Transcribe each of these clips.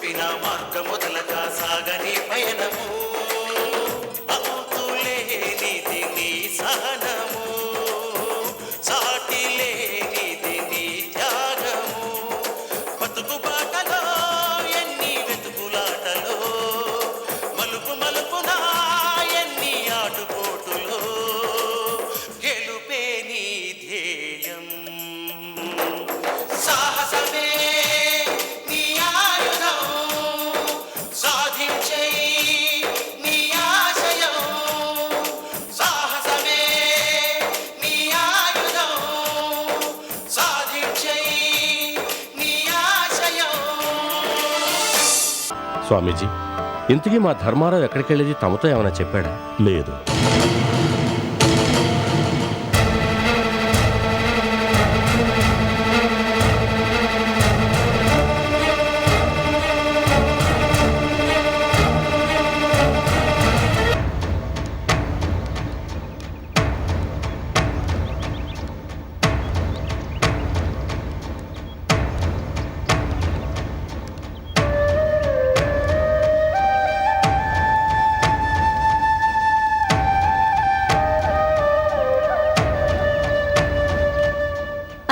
చూపిన మార్గముదలగా సాగని పయనము అంతులేనిది నీ సహనము సాటి లేనిది నీ త్యాగము బతుకు బాటలో ఎన్ని వెతుకులాటలో మలుపు మలుపున ఎన్ని ఆటుపోటులో గెలుపే నీ ధ్యేయం సాహసమే నీ ఆయుధం సాధించే నీ ఆశయం సాహసమే నీ ఆయుధం సాధించే నీ ఆశయం. స్వామీజీ, ఇంతకీ మా ధర్మారావు ఎక్కడికి వెళ్ళేది తమతో ఏమైనా చెప్పాడా? లేదు.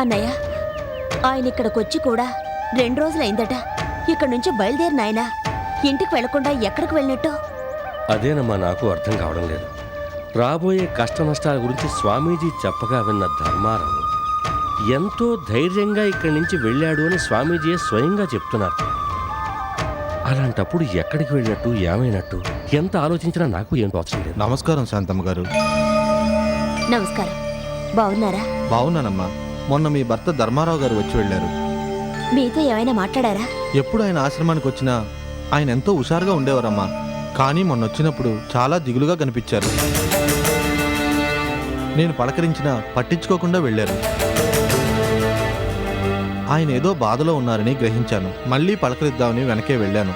అన్నయ్య, ఆయన ఇక్కడికొచ్చి కూడా 2 రోజులైందట. ఇక్కడి నుంచి బయలుదేరి నాయనా, ఇంటికి వెళ్లకుండా ఎక్కడికి వెళ్ళినట్టు? అదేనమ్మా నాకు అర్థం కావడం లేదు. రాబోయే కష్ట నష్టాల గురించి స్వామీజీ చెప్పగా విన్న ధర్మారావు ఎంతో ధైర్యంగా ఇక్కడి నుంచి వెళ్ళాడు అని స్వామీజీ స్వయంగా చెప్తున్నారు. అలాంటప్పుడు ఎక్కడికి వెళ్ళినట్టు, ఏమైనట్టు ఎంత ఆలోచించినా నాకు ఏం తోచడం లేదు. నమస్కారం శాంతమ్మ గారు. నమస్కారం. బాగున్నారా? బాగున్నానమ్మా. మొన్న మీ భర్త ధర్మారావు గారు వచ్చి వెళ్ళారు. మీతో ఏమైనా మాట్లాడారా? ఎప్పుడు ఆయన ఆశ్రమానికి వచ్చినా ఆయన ఎంతో హుషారుగా ఉండేవారమ్మా. కానీ మొన్న వచ్చినప్పుడు చాలా దిగులుగా కనిపించారు. నేను పలకరించినా పట్టించుకోకుండా వెళ్ళారు. ఆయన ఏదో బాధలో ఉన్నారని గ్రహించాను. మళ్ళీ పలకరిద్దామని వెనకే వెళ్ళాను.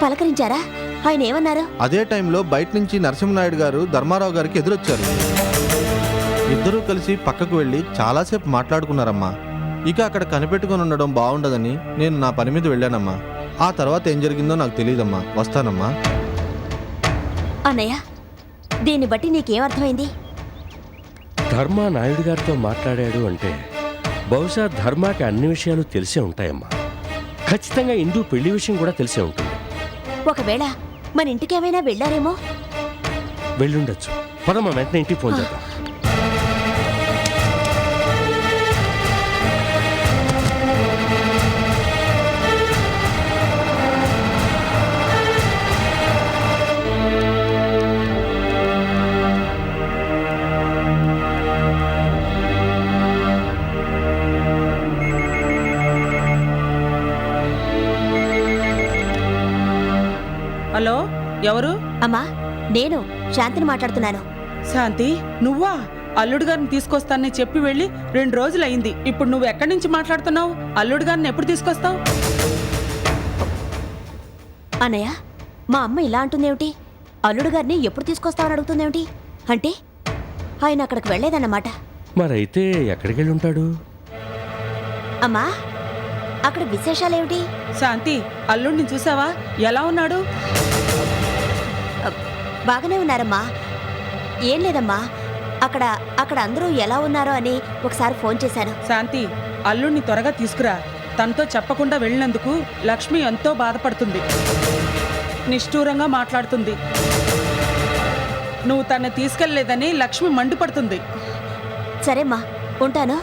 పలకరించారా? ఆయన ఏమన్నారు? అదే టైంలో బయట నుంచి నరసింహనాయుడు గారు ధర్మారావు గారికి ఎదురొచ్చారు. ఇద్దరూ కలిసి పక్కకు వెళ్ళి చాలాసేపు మాట్లాడుకున్నారమ్మా. ఇక అక్కడ కనిపెట్టుకుని ఉండడం బాగుండదని నేను నా పని మీద వెళ్ళానమ్మా. ఆ తర్వాత ఏం జరిగిందో నాకు తెలియదమ్మా. వస్తానమ్మా. అన్నయ్య, దీన్ని బట్టి నీకేమర్థమైంది? ధర్మ నాయుడు గారితో మాట్లాడాడు అంటే బహుశా ధర్మాకి అన్ని విషయాలు తెలిసే ఉంటాయమ్మా. ఖచ్చితంగా ఇందు పెళ్లి విషయం కూడా తెలిసే ఉంటుంది. ఒకవేళ మన ఇంటికేమైనా వెళ్ళారేమో? వెళ్ళుండొచ్చు. పదమ్మా, వెంటనే ఇంటికి ఫోన్ చేద్దాం. హలో, ఎవరు? అమ్మా, నేను శాంతిని మాట్లాడుతున్నాను. శాంతి, నువ్వా? అల్లుడు గారిని తీసుకొస్తానని చెప్పి వెళ్ళి 2 రోజులైంది. ఇప్పుడు నువ్వు ఎక్కడి నుంచి మాట్లాడుతున్నావు? అల్లుడు గారిని ఎప్పుడు తీసుకొస్తావు? అన్నయ్య, మా అమ్మ ఇలా అంటుందేమిటి? అల్లుడు గారిని ఎప్పుడు తీసుకొస్తావని అడుగుతుందేమిటి? అంటే ఆయన అక్కడికి వెళ్ళలేదన్నమాట. మరైతే ఎక్కడికి వెళ్ళి ఉంటాడు? అమ్మా, అక్కడ విశేషాలేమిటి? శాంతి, అల్లుడిని చూసావా? ఎలా ఉన్నాడు? బాగానే ఉన్నారమ్మా. ఏం లేదమ్మా, అక్కడ అందరూ ఎలా ఉన్నారో అని ఒకసారి ఫోన్ చేశాను. శాంతి, అల్లుడిని త్వరగా తీసుకురా. తనతో చెప్పకుండా వెళ్ళినందుకు లక్ష్మి ఎంతో బాధపడుతుంది. నిష్ఠూరంగా మాట్లాడుతుంది. నువ్వు తన్ని తీసుకెళ్లేదని లక్ష్మి మండిపడుతుంది. సరేమ్మా, ఉంటాను.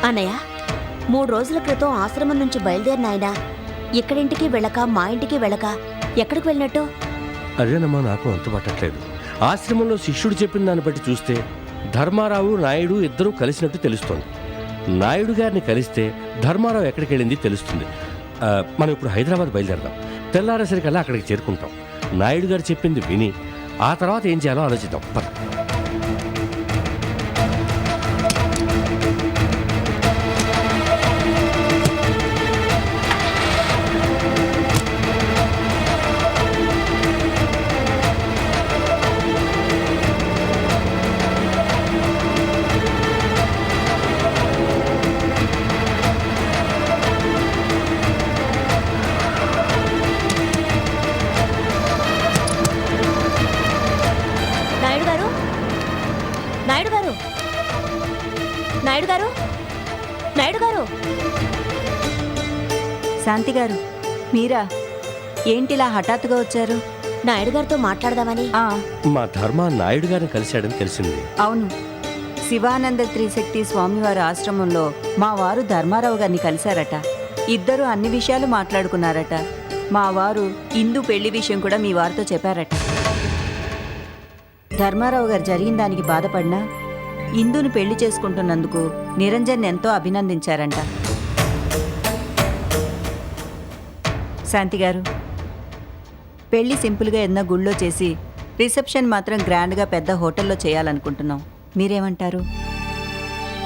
అన్నయ్య, 3 రోజుల క్రితం ఆశ్రమం నుంచి బయలుదేరిన ఆయన ఇక్కడింటికి వెళ్ళక, మా ఇంటికి వెళ్ళక ఎక్కడికి వెళ్ళినట్టు? అదేనమ్మా నాకు అంతు పట్టట్లేదు. ఆశ్రమంలో శిష్యుడు చెప్పిన దాన్ని బట్టి చూస్తే ధర్మారావు నాయుడు ఇద్దరూ కలిసినట్టు తెలుస్తోంది. నాయుడు గారిని కలిస్తే ధర్మారావు ఎక్కడికి వెళ్ళింది తెలుస్తుంది. మనం ఇప్పుడు హైదరాబాద్ బయలుదేరదాం. తెల్లారేసరికల్లా అక్కడికి చేరుకుంటాం. నాయుడు గారు చెప్పింది విని ఆ తర్వాత ఏం చేయాలో ఆలోచిద్దాం. నాయుడు గారు, నాయుడు గారు. శాంతి గారు, మీరా? ఏంటిలా హఠాత్తుగా వచ్చారు? నాయుడు గారితో మాట్లాడదామని. మా ధర్మ నాయుడు గారిని కలిశాడని తెలిసింది. అవును, శివానంద త్రిశక్తి స్వామివారి ఆశ్రమంలో మా వారు ధర్మారావు గారిని కలిశారట. ఇద్దరు అన్ని విషయాలు మాట్లాడుకున్నారట. మా వారు ఇందు పెళ్లి విషయం కూడా మీ వారితో చెప్పారట. ధర్మారావు గారు జరిగిన దానికి బాధపడినా ఇందును పెళ్లి చేసుకుంటున్నందుకు నిరంజన్ ఎంతో అభినందించారంట. శాంతి గారు, పెళ్లి సింపుల్గా ఏదైనా గుళ్ళో చేసి రిసెప్షన్ మాత్రం గ్రాండ్గా పెద్ద హోటల్లో చేయాలనుకుంటున్నాం. మీరేమంటారు?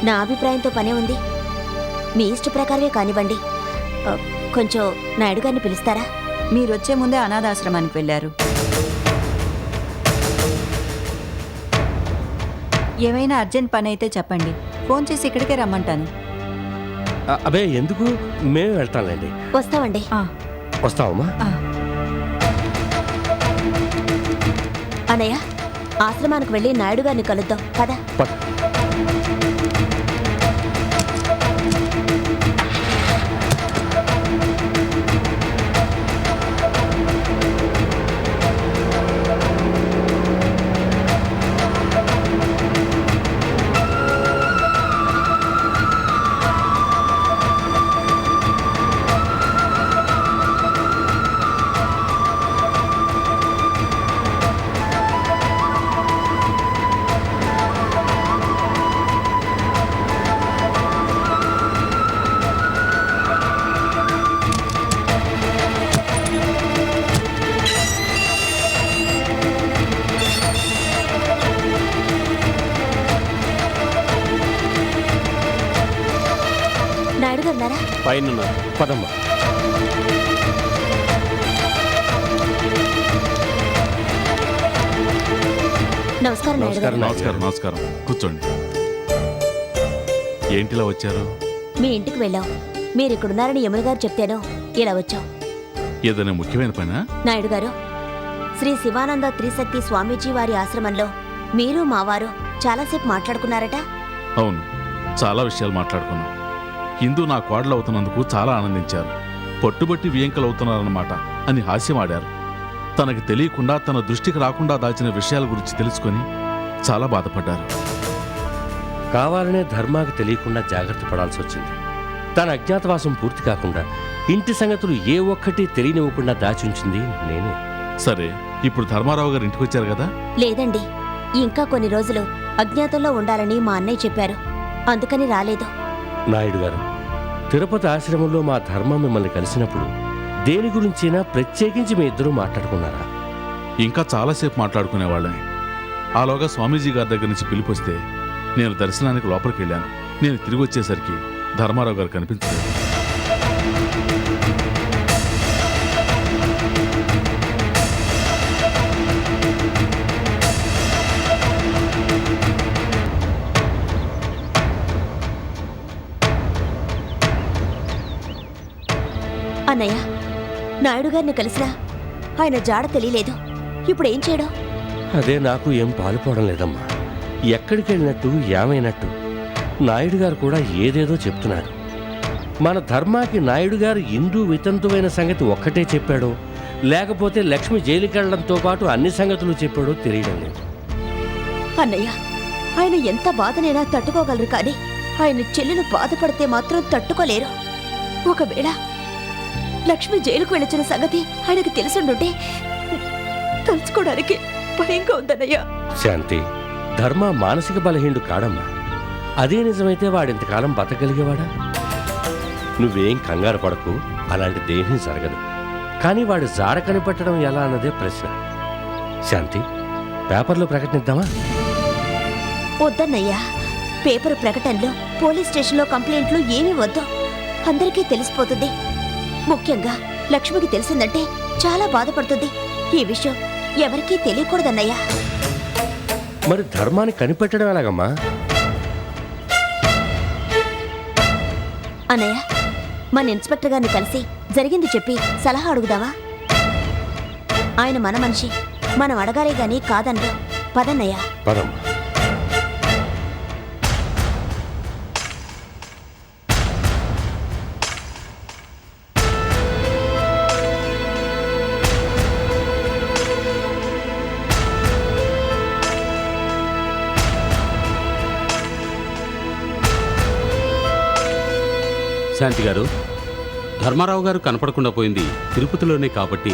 నా అభిప్రాయంతో పనే ఉంది. మీ ఇష్ట ప్రకారమే కానివ్వండి. కొంచెం నాయుడు గారిని పిలుస్తారా? మీరొచ్చే ముందే అనాథాశ్రమానికి వెళ్ళారు. ఏమైనా అర్జెంట్ పని అయితే చెప్పండి, ఫోన్ చేసి ఇక్కడికే రమ్మంటాను. అబే ఎందుకు, మేము వెళ్తాంలేండి. వస్తామండి. వస్తావమ్మా? అన్నయ్య, ఆశ్రమానికి వెళ్ళి నాయుడు గారిని కలుద్దాం పద. నాయుడు గారు ఉన్నారా? పైన పదమ్మా. నమస్కారం నాయుడు గారు. నమస్కారం నమస్కారం, కూర్చోండి. ఏంటిలా వచ్చారు? మీ ఇంటికి వెళ్ళాం. మీరు ఇక్కడున్నారని యమున గారు చెప్తేనో ఇలా వచ్చాం. ఏదైనా ముఖ్యమైన పనా? నాయుడు గారు, శ్రీ శివానంద త్రిశక్తి స్వామీజీ వారి ఆశ్రమంలో మీరు మా వారు చాలాసేపు మాట్లాడుకున్నారట. అవును, చాలా విషయాలు మాట్లాడుకున్నాం. హిందూ నా కోడలు అవుతున్నందుకు చాలా ఆనందించారు. పట్టుబట్టి వియంకలు అవుతున్నారన్నమాట అని హాస్యమాడారు. తనకి తెలియకుండా, తన దృష్టికి రాకుండా దాచిన విషయాల గురించి తెలుసుకొని చాలా బాధపడ్డారు. కావాలనే ధర్మాకి తెలియకుండా జాగ్రత్త పడాల్సి వచ్చింది. తన అజ్ఞాతవాసం పూర్తి కాకుండా ఇంటి సంగతులు ఏ ఒక్కటి తెలియనివ్వకుండా దాచి ఉంచింది నేనే. సరే, ఇప్పుడు ధర్మారావు గారు ఇంటికి వచ్చారు కదా? లేదండి, ఇంకా కొన్ని రోజులు అజ్ఞాతంలో ఉండాలని మా అన్నయ్య చెప్పారు. అందుకని రాలేదు. నాయుడు గారు, తిరుపతి ఆశ్రమంలో మా ధర్మం మిమ్మల్ని కలిసినప్పుడు దేని గురించైనా ప్రత్యేకించి మీ ఇద్దరూ మాట్లాడుకున్నారా? ఇంకా చాలాసేపు మాట్లాడుకునేవాళ్ళమే. ఆలోగా స్వామీజీ గారి దగ్గర నుంచి పిలిపొస్తే నేను దర్శనానికి లోపలికి వెళ్ళాను. నేను తిరిగి వచ్చేసరికి ధర్మారావు గారు కనిపించలేదు. అన్నయ్య, నాయుడు గారిని కలిసినా ఆయన జాడ తెలియలేదు. ఇప్పుడు ఏం చేయడం? అదే నాకు ఏం పాలుపోవడం లేదమ్మా. ఎక్కడికి వెళ్ళినట్టు, ఏమైనట్టు నాయుడు గారు కూడా ఏదేదో చెప్తున్నాడు. మన ధర్మాకి నాయుడు గారు హిందూ వితంతువైన సంగతి ఒక్కటే చెప్పాడో, లేకపోతే లక్ష్మి జైలుకి వెళ్ళడంతో పాటు అన్ని సంగతులు చెప్పాడో తెలియడం లేదు. అన్నయ్య, ఆయన ఎంత బాధనైనా తట్టుకోగలరు, కానీ ఆయన చెల్లెలు బాధపడితే మాత్రం తట్టుకోలేరు. ఒకవేళ లక్ష్మి జైలుకు వెళ్ళొచ్చిన సంగతి ఆయనకు తెలుసుండుంటే తలుచుకోవడానికి భయంగా ఉందన్నయ్య. శాంతి, ధర్మ మానసిక బలహీనుడు కాడమ్మా. అదే నిజమైతే వాడింతకాలం బతకగలిగేవాడా? నువ్వేం కంగారు పడకు, అలాంటి దేహం జరగదు. కానీ వాడు జాడ కనిపెట్టడం ఎలా అన్నదే ప్రశ్న. శాంతి, పేపర్లో ప్రకటిద్దామా? వద్దన్నయ్యా, పేపర్ ప్రకటనలు, పోలీస్ స్టేషన్లో కంప్లైంట్లు ఏమీ వద్దు. అందరికీ తెలిసిపోతుంది. ముఖ్యంగా లక్ష్మికి తెలిసిందంటే చాలా బాధపడుతుంది. ఈ విషయం ఎవరికీ తెలియకూడదన్నయ్యా. మరి ధర్మాన్ని కనిపెట్టడం ఎలాగమ్మా? అన్నయ్య, మన ఇన్స్పెక్టర్ గారిని కలిసి జరిగింది చెప్పి సలహా అడుగుదావా? ఆయన మన మనిషి, మనం అడగాలే గాని కాదన్ను. పదన్నయ్య. పదమ్మా. శాంతి గారు, ధర్మారావు గారు కనపడకుండా పోయింది తిరుపతిలోనే కాబట్టి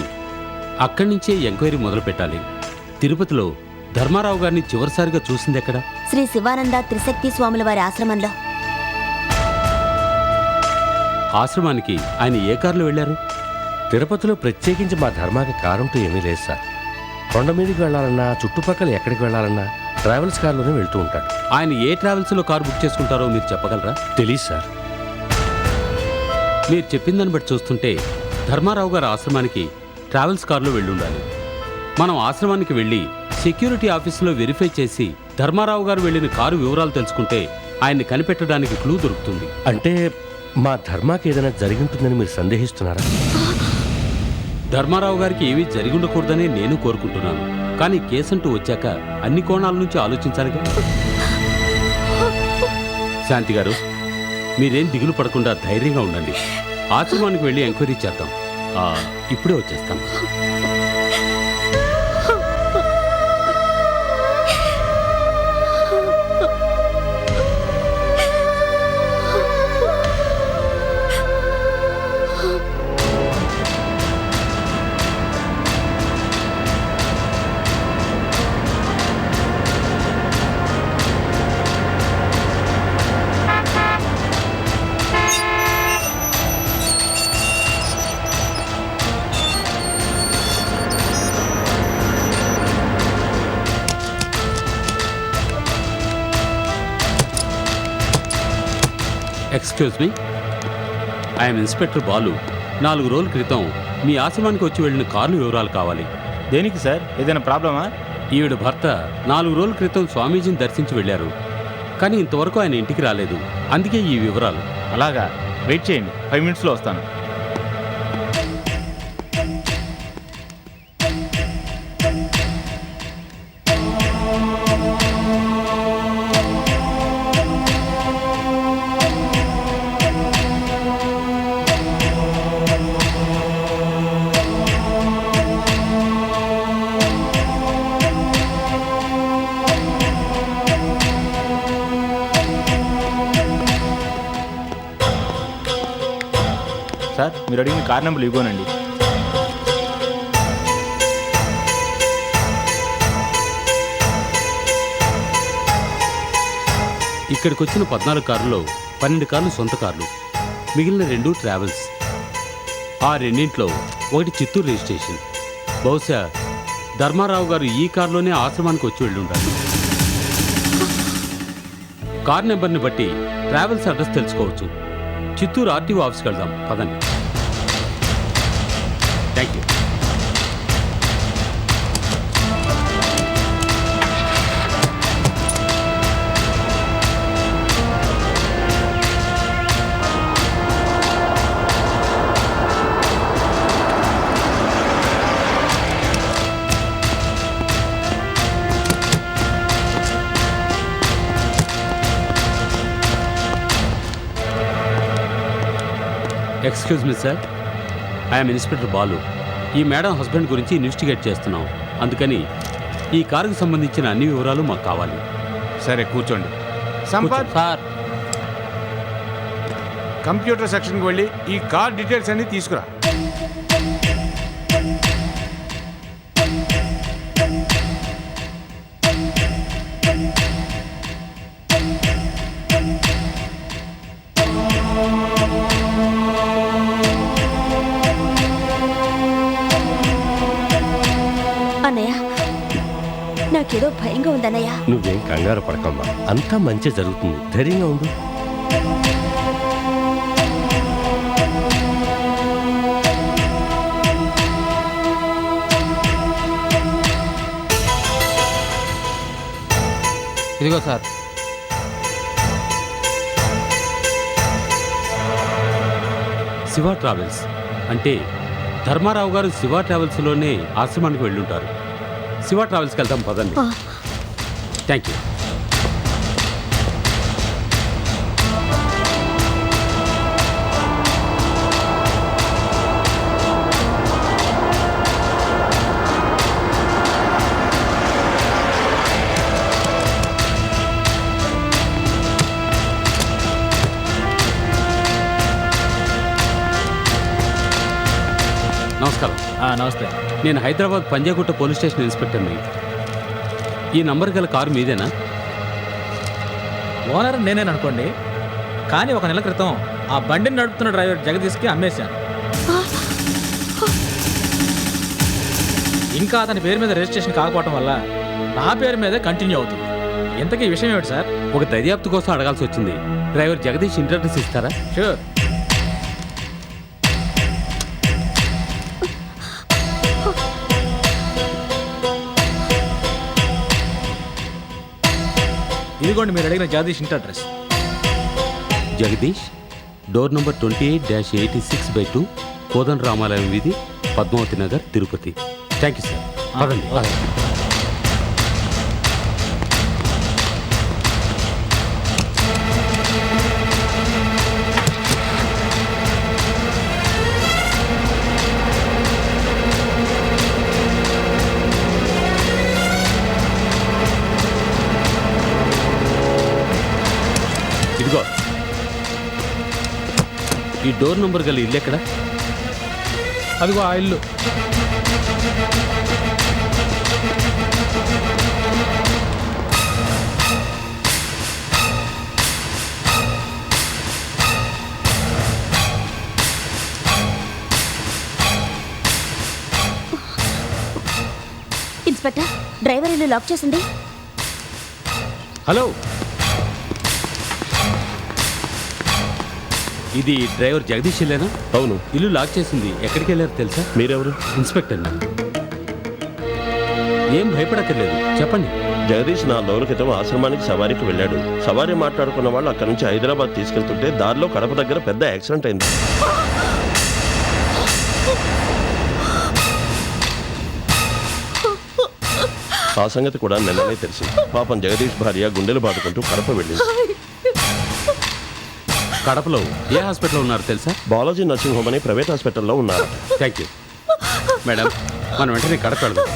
అక్కడి నుంచే ఎంక్వైరీ మొదలు పెట్టాలి. తిరుపతిలో ధర్మారావు గారిని చివరిసారిగా చూసిందెక్కడ? శ్రీ శివానంద త్రిశక్తి స్వాముల వారి ఆశ్రమంలో. ఆశ్రమానికి ఆయన ఏ కారులో వెళ్లారు? తిరుపతిలో ప్రత్యేకించి మా ధర్మాకి కారంటూ ఏమీ లేదు సార్. కొండ మీదకి వెళ్ళాలన్నా చుట్టుపక్కల ఎక్కడికి వెళ్ళాలన్నా ట్రావెల్స్ కార్లోనే వెళ్తూ ఉంటాడు. ఆయన ఏ ట్రావెల్స్లో కారు బుక్ చేసుకుంటారో మీరు చెప్పగలరా? తెలీదు సార్. మీరు చెప్పిందని బట్టి చూస్తుంటే ధర్మారావు గారి ఆశ్రమానికి ట్రావెల్స్ కారులో వెళ్ళుండాలి. మనం ఆశ్రమానికి వెళ్ళి సెక్యూరిటీ ఆఫీసులో వెరిఫై చేసి ధర్మారావు గారు వెళ్ళిన కారు వివరాలు తెలుసుకుంటే ఆయన్ని కనిపెట్టడానికి క్లూ దొరుకుతుంది. అంటే మా ధర్మాకి ఏదైనా జరిగి ఉంటుందని మీరు సందేహిస్తున్నారా? ధర్మారావు గారికి ఏమీ జరిగి ఉండకూడదనే నేను కోరుకుంటున్నాను. కానీ కేసంటూ వచ్చాక అన్ని కోణాల నుంచి ఆలోచించాలిగా. శాంతి గారు, మీరేం దిగులు పడకుండా ధైర్యంగా ఉండండి. ఆశ్రమానికి వెళ్ళి ఎంక్వైరీ చేద్దాం. ఇప్పుడే వచ్చేస్తాను. Excuse me, I'm inspector Balu. 4 రోజుల క్రితం మీ ఆశ్రమానికి వచ్చి వెళ్ళిన కార్లు వివరాలు కావాలి. దేనికి సార్? ఏదైనా ప్రాబ్లమా? ఈవిడ భర్త 4 రోజుల క్రితం స్వామీజీని దర్శించి వెళ్ళారు. కానీ ఇంతవరకు ఆయన ఇంటికి రాలేదు. అందుకే ఈ వివరాలు. అలాగా, వెయిట్ చేయండి, 5 మినిట్స్లో వస్తాను. సార్, మీరు అడిగిన కార్ నెంబర్లు ఇవ్వనండి. ఇక్కడికి వచ్చిన 14 కార్లలో 12 కార్లు సొంత కార్లు, మిగిలిన 2 ట్రావెల్స్. ఆ రెండింట్లో ఒకటి చిత్తూరు రిజిస్ట్రేషన్. బహుశా ధర్మారావు గారు ఈ కారులోనే ఆశ్రమానికి వచ్చి వెళ్ళి ఉండాలి. కార్ నెంబర్ని బట్టి ట్రావెల్స్ అడ్రస్ తెలుసుకోవచ్చు. చిత్తూరు ఆర్టీఓ ఆఫీస్కి వెళ్దాం, పదండి. Thank you. Excuse me sir, I'm inspector Balu. ఈ మేడం హస్బెండ్ గురించి ఇన్వెస్టిగేట్ చేస్తున్నాం. అందుకని ఈ కారుకు సంబంధించిన అన్ని వివరాలు మాకు కావాలి. సరే, కూర్చోండి. సంపత్ సార్, కంప్యూటర్ సెక్షన్కి వెళ్ళి ఈ కార్ డీటెయిల్స్ అన్ని తీసుకురా. అన్నయ్య, నాకేదో భయంగా ఉందన్నయ్య. నువ్వేం కంగారు పడకమ్మా, అంతా మంచి జరుగుతుంది. ధైర్యంగా ఉండు. ఇదిగో సార్. శివ ట్రావెల్స్ అంటే ధర్మారావు గారు శివ ట్రావెల్స్లోనే ఆశ్రమానికి వెళ్ళుంటారు. శివ ట్రావెల్స్కి వెళ్దాం, పదండి. Thank you. నమస్తే. నేను హైదరాబాద్ పంజాగుట్ట పోలీస్ స్టేషన్ ఇన్స్పెక్టర్ని. ఈ నంబర్ గల కారు మీదేనా? ఓనర్ నేనేననుకోండి, కానీ 1 నెల క్రితం ఆ బండిని నడుపుతున్న డ్రైవర్ జగదీష్కి అమ్మేశాను. ఇంకా అతని పేరు మీద రిజిస్ట్రేషన్ కాకపోవటం వల్ల నా పేరు మీదే కంటిన్యూ అవుతుంది. ఇంతకీ ఈ విషయం ఏమిటి సార్? ఒక దర్యాప్తు కోసం అడగాల్సి వచ్చింది. డ్రైవర్ జగదీష్ ఇంట్రడ్యూస్ ఇస్తారా? షూర్. ఇదిగోండి మీరు అడిగిన జగదీష్ ఇంటి address. Jagadish, door number 28-86/2, Kodanda Ramalayam వీధి, Padmavathi Nagar, Tirupati. Thank you sir. పదండి. ఇదిగో, ఈ డోర్ నంబర్ గల ఇల్లు ఎక్కడ? అదిగో ఆ ఇల్లు. ఇన్స్పెక్టర్, డ్రైవర్ ఇల్లు లాక్ చేసింది. హలో, ఇది డ్రైవర్ జగదీష్ ఇల్లేనా? అవును. ఇల్లు లాక్ చేసింది. ఎక్కడికి వెళ్ళారు తెలుసా? మీరెవరు? ఇన్స్పెక్టర్ని. ఏం భయపడక్కర్లేదు, చెప్పండి. జగదీష్ 4 రోజుల క్రితం ఆశ్రమానికి సవారీకి వెళ్ళాడు. సవారీ మాట్లాడుకున్న వాళ్ళు అక్కడి నుంచి హైదరాబాద్ తీసుకెళ్తుంటే దారిలో కడప దగ్గర పెద్ద యాక్సిడెంట్ అయింది. ఆ సంగతి కూడా నిన్ననే తెలిసింది. పాపం జగదీష్ భార్య గుండెలు బాదుకుంటూ కడప వెళ్ళింది. కడపలో ఏ హాస్పిటల్లో ఉన్నారు తెలుసా? బాలాజీ నర్సింగ్ హోమ్ అని ప్రైవేట్ హాస్పిటల్లో ఉన్నారు. Thank you madam. మనం వెంటనే కడప వెళ్దాం.